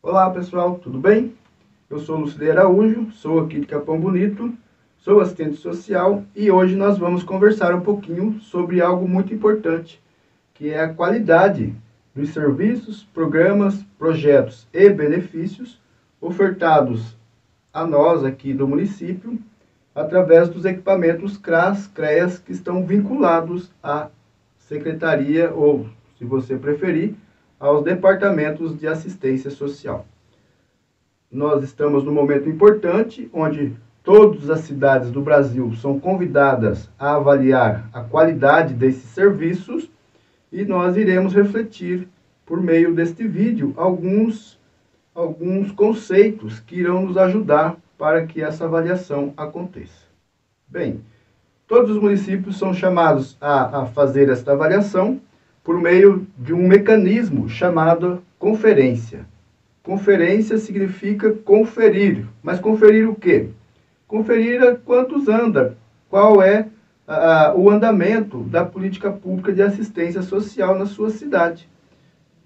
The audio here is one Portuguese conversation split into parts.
Olá pessoal, tudo bem? Eu sou Lucilei Araújo, sou aqui de Capão Bonito, sou assistente social e hoje nós vamos conversar um pouquinho sobre algo muito importante, que é a qualidade dos serviços, programas, projetos e benefícios ofertados a nós aqui do município através dos equipamentos CRAS, CREAS que estão vinculados à secretaria ou, se você preferir, aos departamentos de assistência social. Nós estamos num momento importante, onde todas as cidades do Brasil são convidadas a avaliar a qualidade desses serviços e nós iremos refletir, por meio deste vídeo, alguns conceitos que irão nos ajudar para que essa avaliação aconteça. Bem, todos os municípios são chamados a fazer esta avaliação por meio de um mecanismo chamado conferência. Conferência significa conferir, mas conferir o quê? Conferir a quantos anda, qual é o andamento da política pública de assistência social na sua cidade.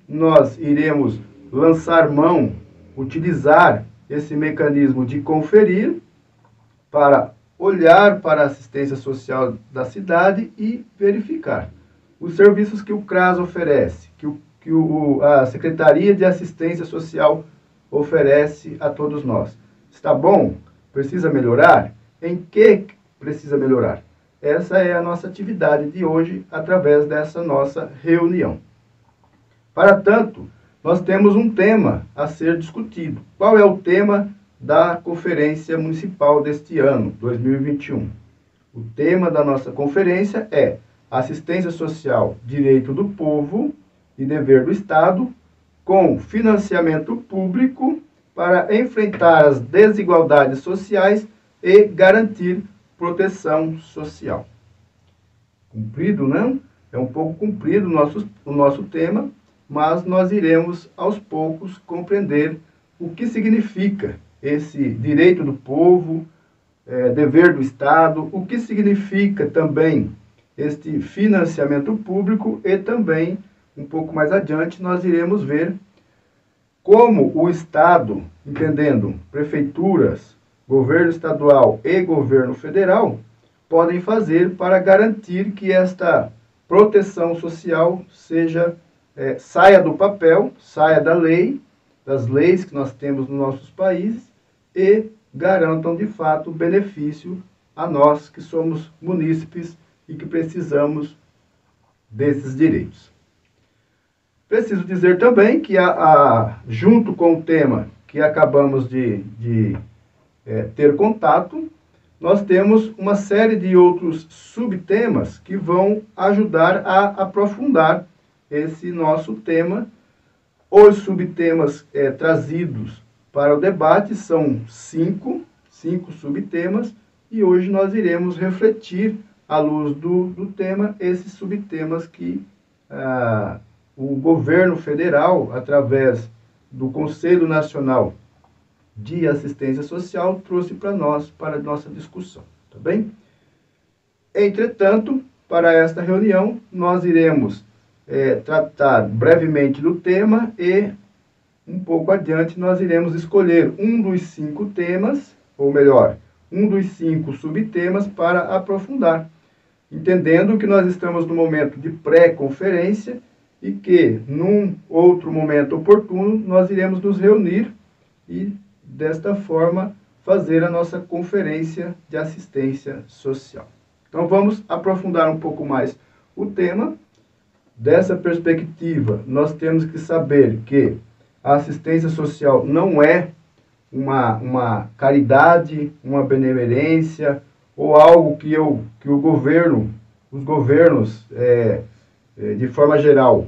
Nós iremos lançar mão, utilizar esse mecanismo de conferir para olhar para a assistência social da cidade e verificar os serviços que o CRAS oferece, que a Secretaria de Assistência Social oferece a todos nós. Está bom? Precisa melhorar? Em que precisa melhorar? Essa é a nossa atividade de hoje, através dessa nossa reunião. Para tanto, nós temos um tema a ser discutido. Qual é o tema da Conferência Municipal deste ano, 2021? O tema da nossa conferência é Assistência Social, Direito do Povo e Dever do Estado, com financiamento público para enfrentar as desigualdades sociais e garantir proteção social. Comprido, não? É um pouco comprido o nosso tema, mas nós iremos, aos poucos, compreender o que significa esse direito do povo, dever do Estado, o que significa também este financiamento público e também, um pouco mais adiante, nós iremos ver como o Estado, entendendo prefeituras, governo estadual e governo federal, podem fazer para garantir que esta proteção social saia do papel, saia da lei, das leis que nós temos nos nossos países e garantam, de fato, benefício a nós que somos munícipes e que precisamos desses direitos. Preciso dizer também que, junto com o tema que acabamos de ter contato, nós temos uma série de outros subtemas que vão ajudar a aprofundar esse nosso tema. Os subtemas trazidos para o debate são cinco subtemas, e hoje nós iremos refletir, à luz do tema, esses subtemas que o governo federal, através do Conselho Nacional de Assistência Social, trouxe para nós, para a nossa discussão, tá bem? Entretanto, para esta reunião, nós iremos tratar brevemente do tema e, um pouco adiante, nós iremos escolher um dos 5 temas, ou melhor, um dos 5 subtemas para aprofundar, entendendo que nós estamos no momento de pré-conferência e que, num outro momento oportuno, nós iremos nos reunir e, desta forma, fazer a nossa conferência de assistência social. Então, vamos aprofundar um pouco mais o tema. Dessa perspectiva, nós temos que saber que a assistência social não é uma caridade, uma benemerência, ou algo que os governos, de forma geral,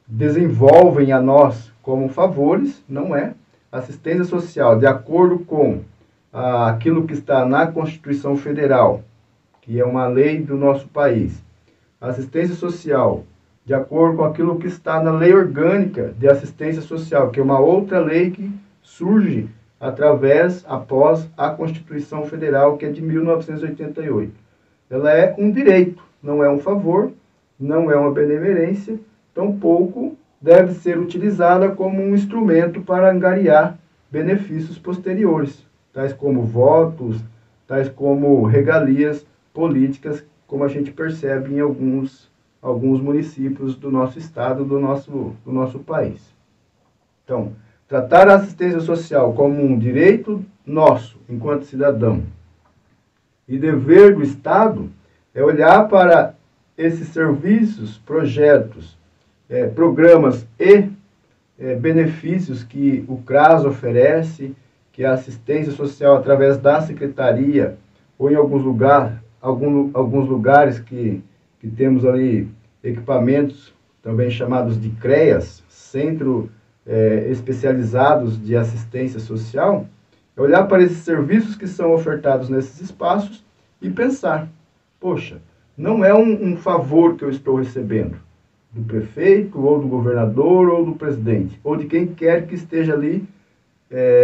desenvolvem a nós como favores. Não é. Assistência social, de acordo com aquilo que está na Constituição Federal, que é uma lei do nosso país, assistência social, de acordo com aquilo que está na Lei Orgânica de Assistência Social, que é uma outra lei que surge após a Constituição Federal, que é de 1988. Ela é um direito, não é um favor, não é uma benemerência, tampouco deve ser utilizada como um instrumento para angariar benefícios posteriores, tais como votos, tais como regalias políticas, como a gente percebe em alguns municípios do nosso estado, do nosso país. Então, tratar a assistência social como um direito nosso, enquanto cidadão, e dever do Estado é olhar para esses serviços, projetos, programas e benefícios que o CRAS oferece, que a assistência social através da secretaria, ou em alguns lugares que temos ali equipamentos também chamados de CREAS, Centro Especializados de Assistência Social, é olhar para esses serviços que são ofertados nesses espaços e pensar, poxa, não é um favor que eu estou recebendo do prefeito, ou do governador, ou do presidente, ou de quem quer que esteja ali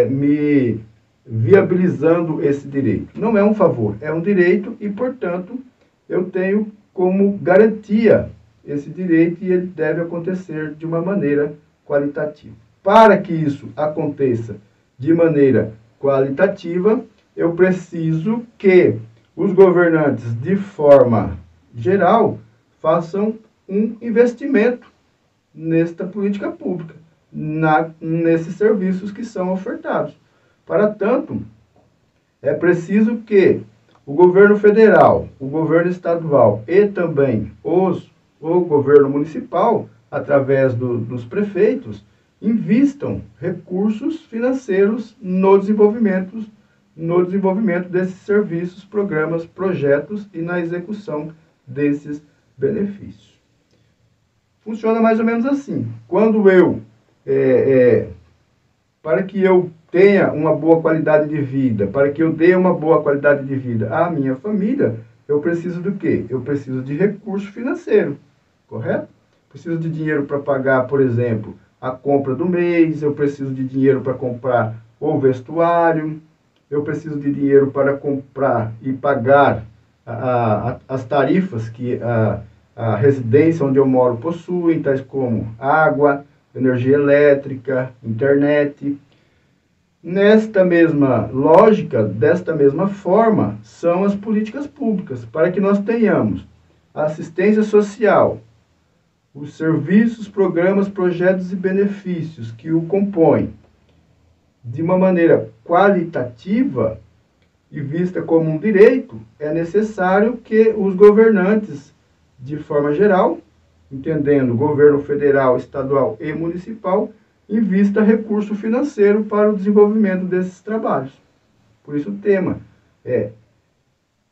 me viabilizando esse direito. Não é um favor, é um direito e, portanto, eu tenho como garantia esse direito e ele deve acontecer de uma maneira qualitativa. Para que isso aconteça de maneira qualitativa, eu preciso que os governantes, de forma geral, façam um investimento nesta política pública, nesses serviços que são ofertados. Para tanto, é preciso que o governo federal, o governo estadual e também o governo municipal, através dos prefeitos, invistam recursos financeiros no desenvolvimento desses serviços, programas, projetos e na execução desses benefícios. Funciona mais ou menos assim. Quando eu, para que eu tenha uma boa qualidade de vida, para que eu dê uma boa qualidade de vida à minha família, eu preciso do quê? Eu preciso de recurso financeiro, correto? Preciso de dinheiro para pagar, por exemplo, a compra do mês, eu preciso de dinheiro para comprar o vestuário, eu preciso de dinheiro para comprar e pagar as tarifas que a residência onde eu moro possui, tais como água, energia elétrica, internet. Nesta mesma lógica, desta mesma forma, são as políticas públicas, para que nós tenhamos a assistência social, os serviços, programas, projetos e benefícios que o compõem de uma maneira qualitativa e vista como um direito, é necessário que os governantes, de forma geral, entendendo governo federal, estadual e municipal, invista recurso financeiro para o desenvolvimento desses trabalhos. Por isso o tema é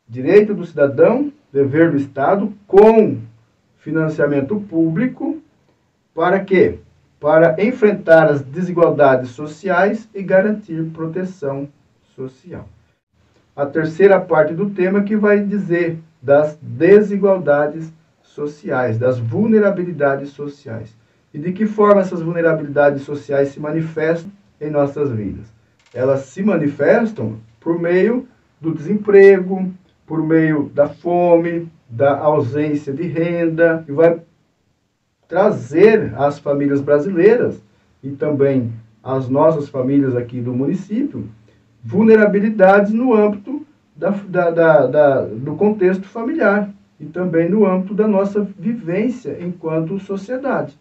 direito do cidadão, dever do Estado, com financiamento público, para quê? Para enfrentar as desigualdades sociais e garantir proteção social. A terceira parte do tema que vai dizer das desigualdades sociais, das vulnerabilidades sociais. E de que forma essas vulnerabilidades sociais se manifestam em nossas vidas? Elas se manifestam por meio do desemprego, por meio da fome, da ausência de renda, e vai trazer às famílias brasileiras e também às nossas famílias aqui do município vulnerabilidades no âmbito do contexto familiar e também no âmbito da nossa vivência enquanto sociedade.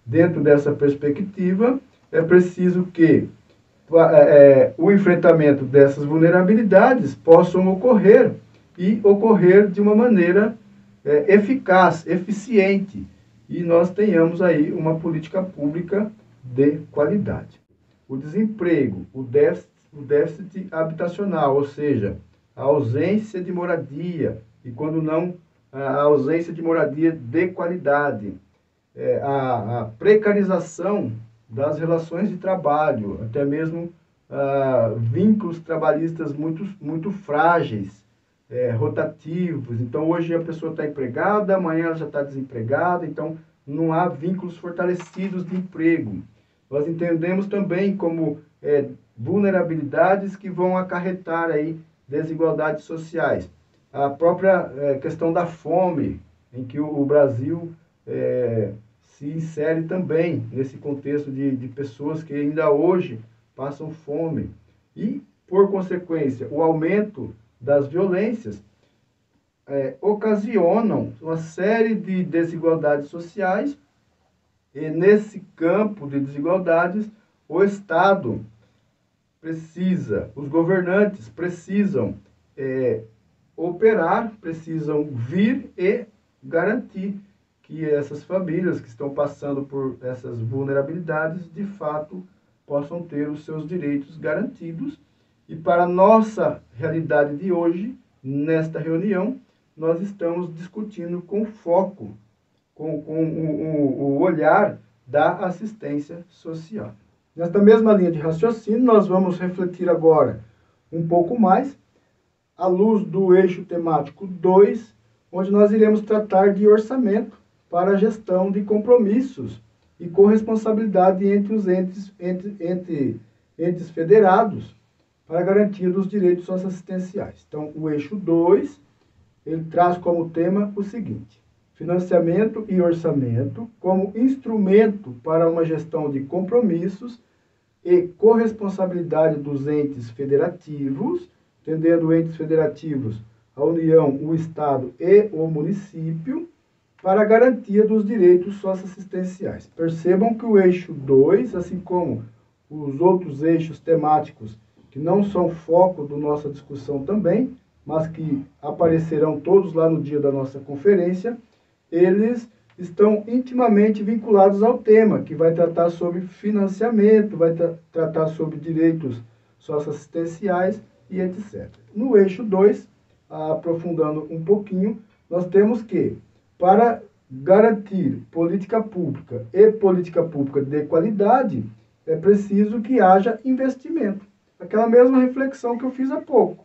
Dentro dessa perspectiva, é preciso que o enfrentamento dessas vulnerabilidades possam ocorrer e ocorrer de uma maneira eficaz, eficiente, e nós tenhamos aí uma política pública de qualidade. O desemprego, o déficit habitacional, ou seja, a ausência de moradia, e quando não, a ausência de moradia de qualidade, a precarização das relações de trabalho, até mesmo vínculos trabalhistas muito frágeis, rotativos. Então, hoje a pessoa está empregada, amanhã ela já está desempregada, então não há vínculos fortalecidos de emprego. Nós entendemos também como vulnerabilidades que vão acarretar aí desigualdades sociais. A própria questão da fome, em que o Brasil se insere também nesse contexto de pessoas que ainda hoje passam fome. E, por consequência, o aumento das violências ocasionam uma série de desigualdades sociais, e nesse campo de desigualdades, o Estado precisa, os governantes precisam operar, precisam vir e garantir que essas famílias que estão passando por essas vulnerabilidades, de fato, possam ter os seus direitos garantidos. E para a nossa realidade de hoje, nesta reunião, nós estamos discutindo com foco, com o olhar da assistência social. Nesta mesma linha de raciocínio, nós vamos refletir agora um pouco mais, à luz do eixo temático 2, onde nós iremos tratar de orçamento para a gestão de compromissos e corresponsabilidade entre os entes federados para a garantia dos direitos socioassistenciais. Então, o eixo 2, ele traz como tema o seguinte: financiamento e orçamento como instrumento para uma gestão de compromissos e corresponsabilidade dos entes federativos, entendendo entes federativos a União, o Estado e o município, para a garantia dos direitos socioassistenciais. Percebam que o eixo 2, assim como os outros eixos temáticos, que não são foco da nossa discussão também, mas que aparecerão todos lá no dia da nossa conferência, eles estão intimamente vinculados ao tema, que vai tratar sobre financiamento, vai tratar sobre direitos socioassistenciais e etc. No eixo 2, aprofundando um pouquinho, nós temos que, para garantir política pública e política pública de qualidade, é preciso que haja investimento. Aquela mesma reflexão que eu fiz há pouco.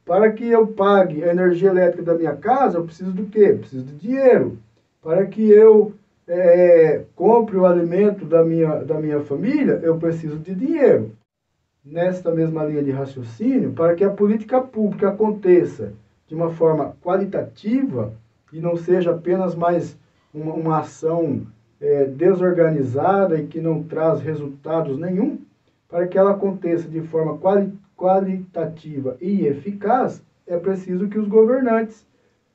Para que eu pague a energia elétrica da minha casa, eu preciso do quê? Eu preciso de dinheiro. Para que eu compre o alimento da minha família, eu preciso de dinheiro. Nesta mesma linha de raciocínio, para que a política pública aconteça de uma forma qualitativa e não seja apenas mais uma ação desorganizada e que não traz resultados nenhum, para que ela aconteça de forma qualitativa e eficaz, é preciso que os governantes,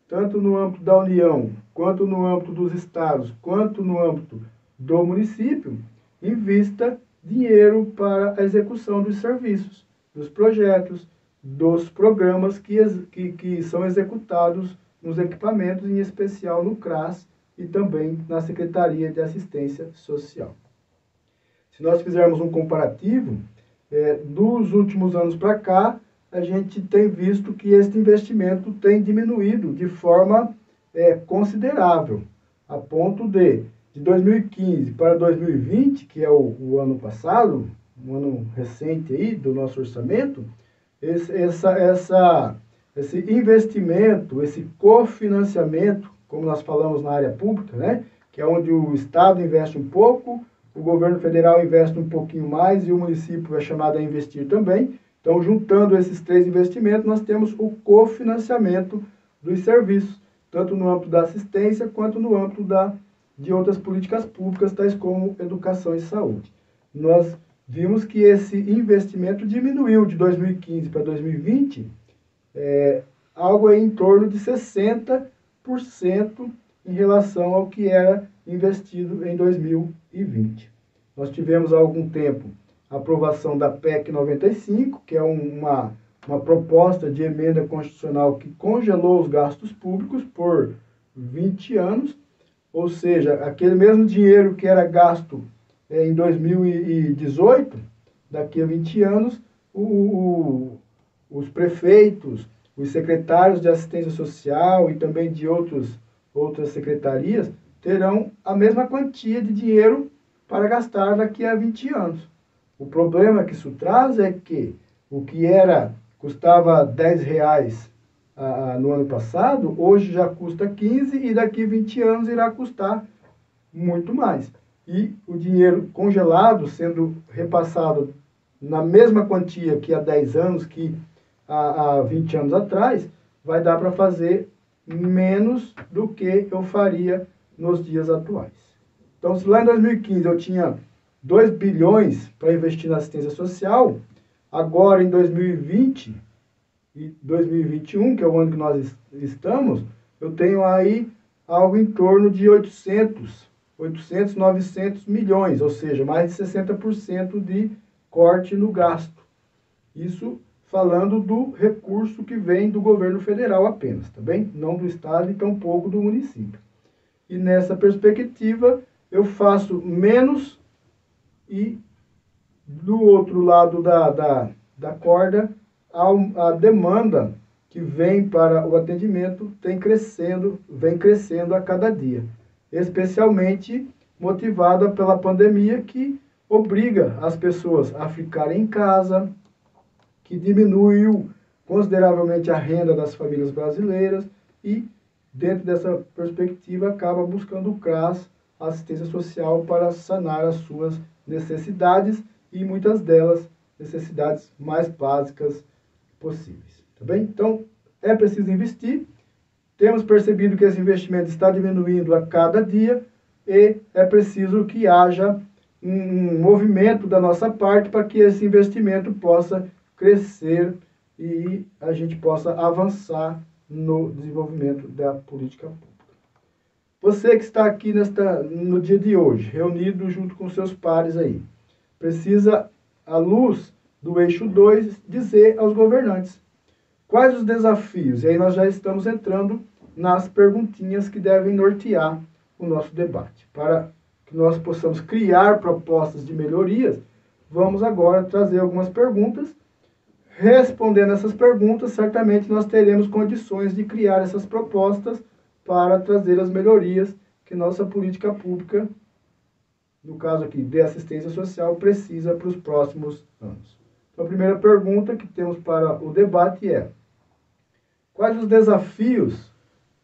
tanto no âmbito da União, quanto no âmbito dos estados, quanto no âmbito do município, invista dinheiro para a execução dos serviços, dos projetos, dos programas que são executados nos equipamentos, em especial no CRAS e também na Secretaria de Assistência Social. Se nós fizermos um comparativo, dos últimos anos para cá, a gente tem visto que este investimento tem diminuído de forma considerável, a ponto de 2015 para 2020, que é o ano passado, um ano recente aí do nosso orçamento, esse investimento, esse cofinanciamento, como nós falamos na área pública, né, que é onde o Estado investe um pouco, o governo federal investe um pouquinho mais e o município é chamado a investir também. Então, juntando esses três investimentos, nós temos o cofinanciamento dos serviços, tanto no âmbito da assistência quanto no âmbito de outras políticas públicas, tais como educação e saúde. Nós vimos que esse investimento diminuiu de 2015 para 2020, algo aí em torno de 60% em relação ao que era investido em 2020. Nós tivemos há algum tempo a aprovação da PEC 95, que é uma proposta de emenda constitucional que congelou os gastos públicos por 20 anos, ou seja, aquele mesmo dinheiro que era gasto em 2018, daqui a 20 anos, os prefeitos, os secretários de assistência social e também de outras secretarias terão a mesma quantia de dinheiro para gastar daqui a 20 anos. O problema que isso traz é que o que custava R$10 no ano passado, hoje já custa 15 e daqui a 20 anos irá custar muito mais. E o dinheiro congelado sendo repassado na mesma quantia que há 10 anos, que há 20 anos atrás, vai dar para fazer menos do que eu faria nos dias atuais. Então, se lá em 2015 eu tinha 2 bilhões para investir na assistência social, agora em 2020 e 2021, que é o ano que nós estamos, eu tenho aí algo em torno de 800, 900 milhões, ou seja, mais de 60% de corte no gasto. Isso falando do recurso que vem do governo federal apenas, tá bem? Não do estado e tampouco do município. E nessa perspectiva, eu faço menos e do outro lado da corda, a demanda que vem para o atendimento vem crescendo a cada dia, especialmente motivada pela pandemia que obriga as pessoas a ficarem em casa, que diminuiu consideravelmente a renda das famílias brasileiras e, dentro dessa perspectiva, acaba buscando o CRAS, assistência social, para sanar as suas necessidades e muitas delas necessidades mais básicas possíveis. Tá bem? Então, é preciso investir. Temos percebido que esse investimento está diminuindo a cada dia e é preciso que haja um movimento da nossa parte para que esse investimento possa crescer e a gente possa avançar no desenvolvimento da política pública. Você que está aqui no dia de hoje, reunido junto com seus pares aí, precisa, à luz do eixo 2, dizer aos governantes quais os desafios. E aí nós já estamos entrando nas perguntinhas que devem nortear o nosso debate. Para que nós possamos criar propostas de melhorias, vamos agora trazer algumas perguntas. Respondendo essas perguntas, certamente nós teremos condições de criar essas propostas para trazer as melhorias que nossa política pública, no caso aqui de assistência social, precisa para os próximos anos. Então, a primeira pergunta que temos para o debate é: quais os desafios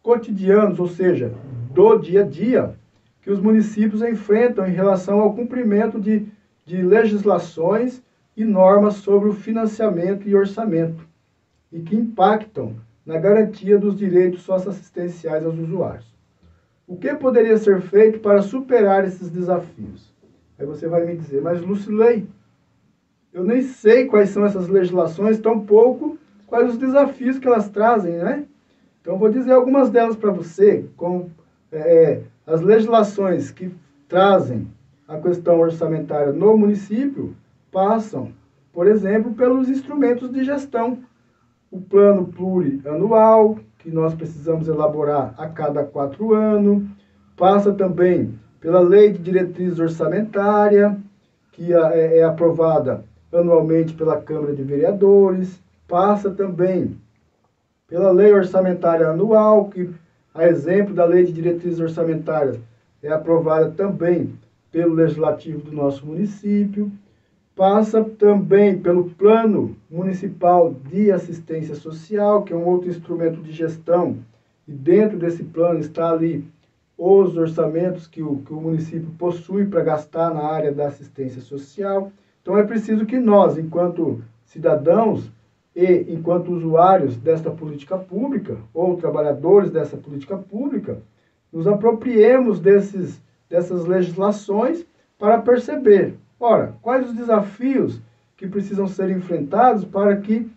cotidianos, ou seja, do dia a dia, que os municípios enfrentam em relação ao cumprimento de legislações e normas sobre o financiamento e orçamento, e que impactam na garantia dos direitos socioassistenciais aos usuários? O que poderia ser feito para superar esses desafios? Aí você vai me dizer: mas Lucilei, eu nem sei quais são essas legislações, tampouco quais os desafios que elas trazem, né? Então, vou dizer algumas delas para você, como as legislações que trazem a questão orçamentária no município passam, por exemplo, pelos instrumentos de gestão. O plano plurianual, que nós precisamos elaborar a cada 4 anos, passa também pela lei de diretriz orçamentária, que é aprovada anualmente pela Câmara de Vereadores, passa também pela lei orçamentária anual, que, a exemplo da lei de diretrizes orçamentárias, é aprovada também pelo Legislativo do nosso município, passa também pelo Plano Municipal de Assistência Social, que é um outro instrumento de gestão, e dentro desse plano está ali os orçamentos que o município possui para gastar na área da assistência social. Então é preciso que nós, enquanto cidadãos e enquanto usuários desta política pública, ou trabalhadores dessa política pública, nos apropriemos dessas legislações para perceber, ora, quais os desafios que precisam ser enfrentados para que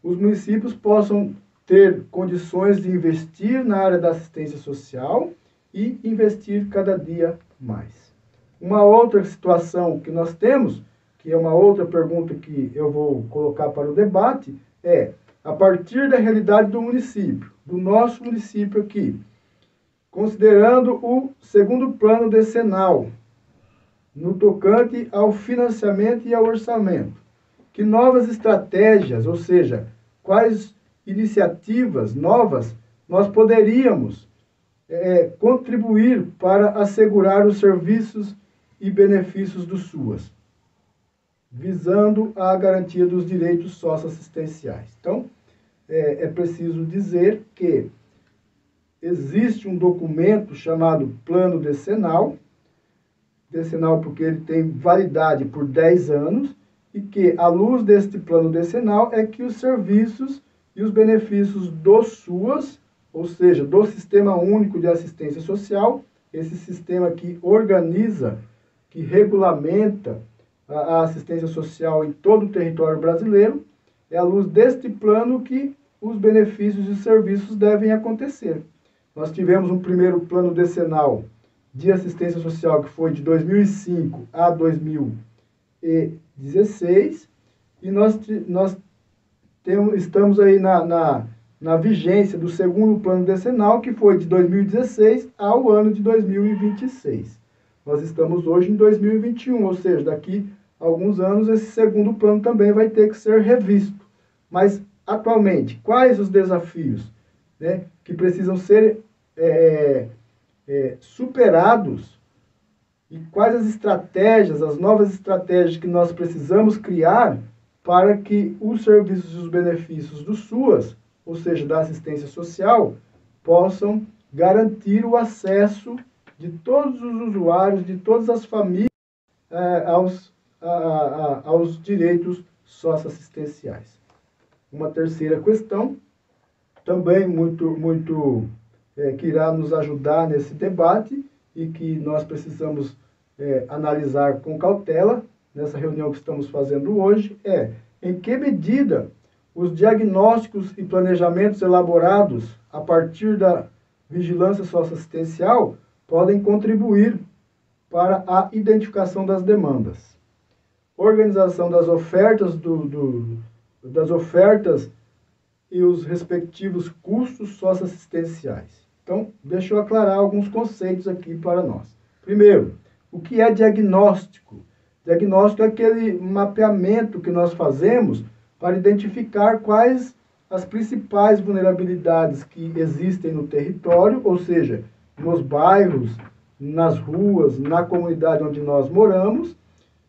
os municípios possam ter condições de investir na área da assistência social e investir cada dia mais. Uma outra situação que nós temos, que é uma outra pergunta que eu vou colocar para o debate, é: a partir da realidade do município, do nosso município aqui, considerando o segundo plano decenal, no tocante ao financiamento e ao orçamento, que novas estratégias, ou seja, quais iniciativas novas nós poderíamos contribuir para assegurar os serviços e benefícios do SUAS, visando a garantia dos direitos socioassistenciais. Então, é preciso dizer que existe um documento chamado Plano Decenal porque ele tem validade por 10 anos, e que, à luz deste plano decenal, é que os serviços e os benefícios do SUAS, ou seja, do Sistema Único de Assistência Social, esse sistema que organiza, que regulamenta a assistência social em todo o território brasileiro, é à luz deste plano que os benefícios e serviços devem acontecer. Nós tivemos um primeiro plano decenal de assistência social que foi de 2005 a 2016, e nós estamos aí na vigência do segundo plano decenal, que foi de 2016 ao ano de 2026. Nós estamos hoje em 2021, ou seja, daqui a alguns anos esse segundo plano também vai ter que ser revisto. Mas, atualmente, quais os desafios, né, que precisam ser superados, e quais as estratégias, as novas estratégias que nós precisamos criar para que os serviços e os benefícios do SUAS, ou seja, da assistência social, possam garantir o acesso de todos os usuários, de todas as famílias, aos direitos socioassistenciais. Uma terceira questão, também que irá nos ajudar nesse debate e que nós precisamos analisar com cautela nessa reunião que estamos fazendo hoje, é em que medida os diagnósticos e planejamentos elaborados a partir da vigilância socioassistencial podem contribuir para a identificação das demandas, organização das ofertas, das ofertas e os respectivos custos socioassistenciais. Então, deixa eu aclarar alguns conceitos aqui para nós. Primeiro, o que é diagnóstico? Diagnóstico é aquele mapeamento que nós fazemos para identificar quais as principais vulnerabilidades que existem no território, ou seja, nos bairros, nas ruas, na comunidade onde nós moramos,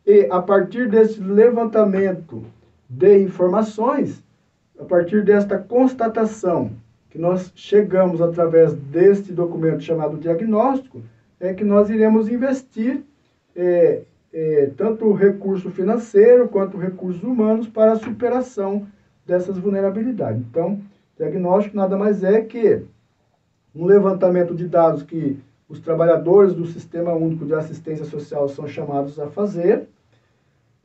e a partir desse levantamento de informações, a partir desta constatação que nós chegamos através deste documento chamado diagnóstico, é que nós iremos investir tanto o recurso financeiro quanto recursos humanos para a superação dessas vulnerabilidades. Então, diagnóstico nada mais é que um levantamento de dados que os trabalhadores do Sistema Único de Assistência Social são chamados a fazer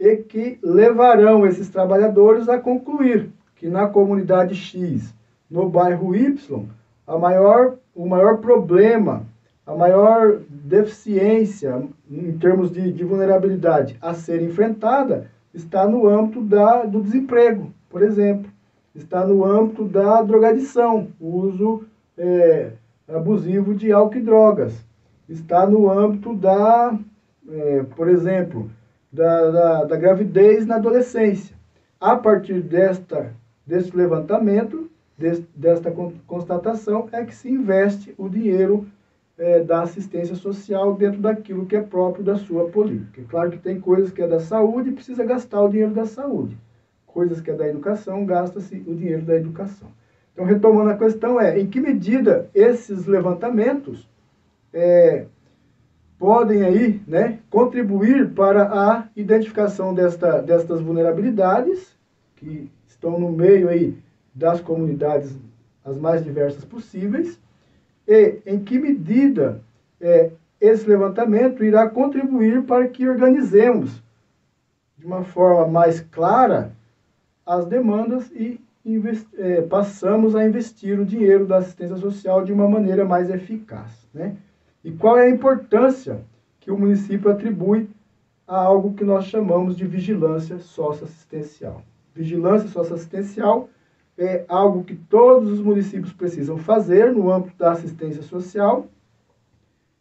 e que levarão esses trabalhadores a concluir que na comunidade X, no bairro Y, o maior problema, a maior deficiência em termos de vulnerabilidade a ser enfrentada está no âmbito do desemprego, por exemplo. Está no âmbito da drogadição, o uso abusivo de álcool e drogas. Está no âmbito por exemplo, da gravidez na adolescência. A partir deste levantamento, desta constatação, é que se investe o dinheiro da assistência social dentro daquilo que é próprio da sua política. É claro que tem coisas que é da saúde e precisa gastar o dinheiro da saúde. Coisas que é da educação, gasta-se o dinheiro da educação. Então, retomando a questão em que medida esses levantamentos podem aí, né, contribuir para a identificação destas vulnerabilidades que estão no meio aí das comunidades as mais diversas possíveis, e em que medida esse levantamento irá contribuir para que organizemos de uma forma mais clara as demandas e passamos a investir o dinheiro da assistência social de uma maneira mais eficaz, né? E qual é a importância que o município atribui a algo que nós chamamos de vigilância socioassistencial. Vigilância socioassistencial é algo que todos os municípios precisam fazer no âmbito da assistência social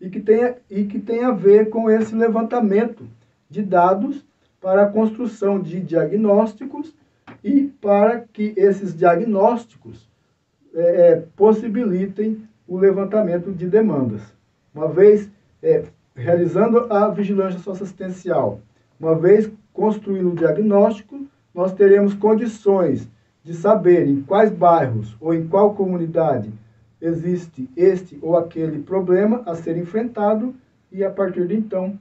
e que tem a ver com esse levantamento de dados para a construção de diagnósticos e para que esses diagnósticos possibilitem o levantamento de demandas. Uma vez realizando a vigilância socioassistencial, uma vez construindo o diagnóstico, nós teremos condições de saber em quais bairros ou em qual comunidade existe este ou aquele problema a ser enfrentado e, a partir de então,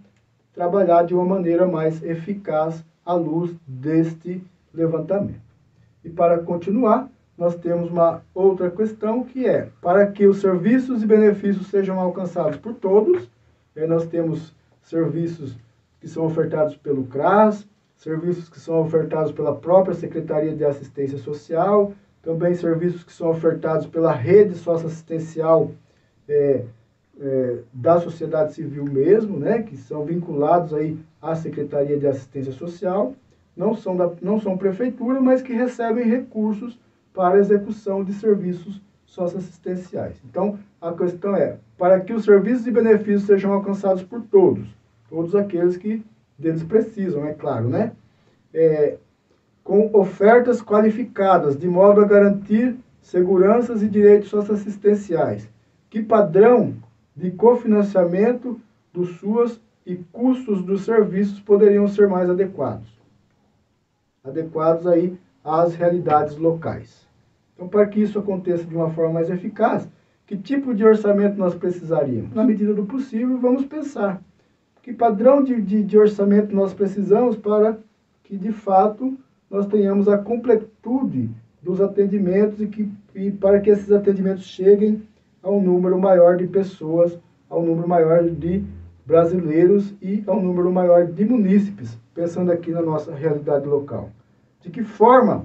trabalhar de uma maneira mais eficaz à luz deste levantamento. E para continuar, nós temos uma outra questão que é, para que os serviços e benefícios sejam alcançados por todos, nós temos serviços que são ofertados pelo CRAS, serviços que são ofertados pela própria Secretaria de Assistência Social, também serviços que são ofertados pela rede socioassistencial da sociedade civil mesmo, né, que são vinculados aí à Secretaria de Assistência Social, não são prefeitura, mas que recebem recursos para a execução de serviços socioassistenciais. Então, a questão é, para que os serviços e benefícios sejam alcançados por todos aqueles que deles precisam, é claro, né? Com ofertas qualificadas, de modo a garantir seguranças e direitos socioassistenciais. Que padrão de cofinanciamento do SUAS e custos dos serviços poderiam ser mais adequados? Adequados aí às realidades locais. Então, para que isso aconteça de uma forma mais eficaz, que tipo de orçamento nós precisaríamos? Na medida do possível, vamos pensar que padrão de orçamento nós precisamos para que, de fato, nós tenhamos a completude dos atendimentos e para que esses atendimentos cheguem a um número maior de pessoas, a um número maior de brasileiros e a um número maior de munícipes, pensando aqui na nossa realidade local. De que forma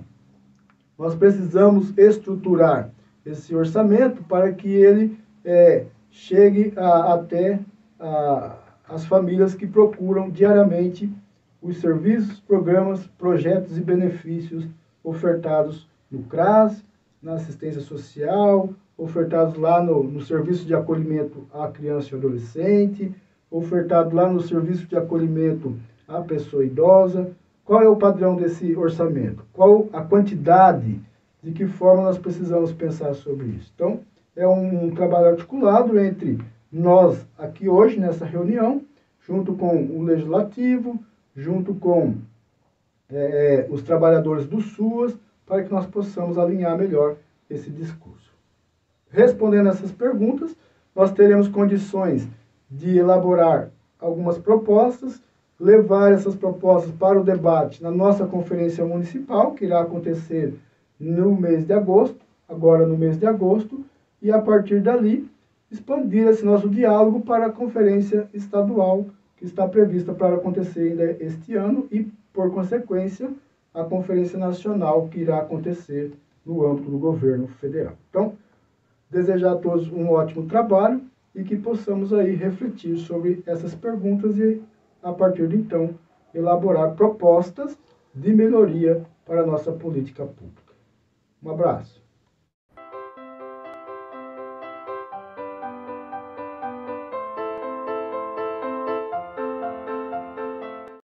nós precisamos estruturar esse orçamento para que ele chegue até as famílias que procuram diariamente os serviços, programas, projetos e benefícios ofertados no CRAS, na assistência social, ofertados lá no serviço de acolhimento à criança e adolescente, ofertado lá no serviço de acolhimento à pessoa idosa. Qual é o padrão desse orçamento? Qual a quantidade? De que forma nós precisamos pensar sobre isso? Então, é um trabalho articulado entre nós aqui hoje, nessa reunião, junto com o Legislativo, junto com os trabalhadores do SUAS, para que nós possamos alinhar melhor esse discurso. Respondendo essas perguntas, nós teremos condições de elaborar algumas propostas, levar essas propostas para o debate na nossa conferência municipal, que irá acontecer no mês de agosto, agora no mês de agosto, e a partir dali expandir esse nosso diálogo para a conferência estadual, que está prevista para acontecer ainda este ano, e, por consequência, a conferência nacional, que irá acontecer no âmbito do governo federal. Então, desejar a todos um ótimo trabalho e que possamos aí refletir sobre essas perguntas e, a partir de então, elaborar propostas de melhoria para a nossa política pública. Um abraço.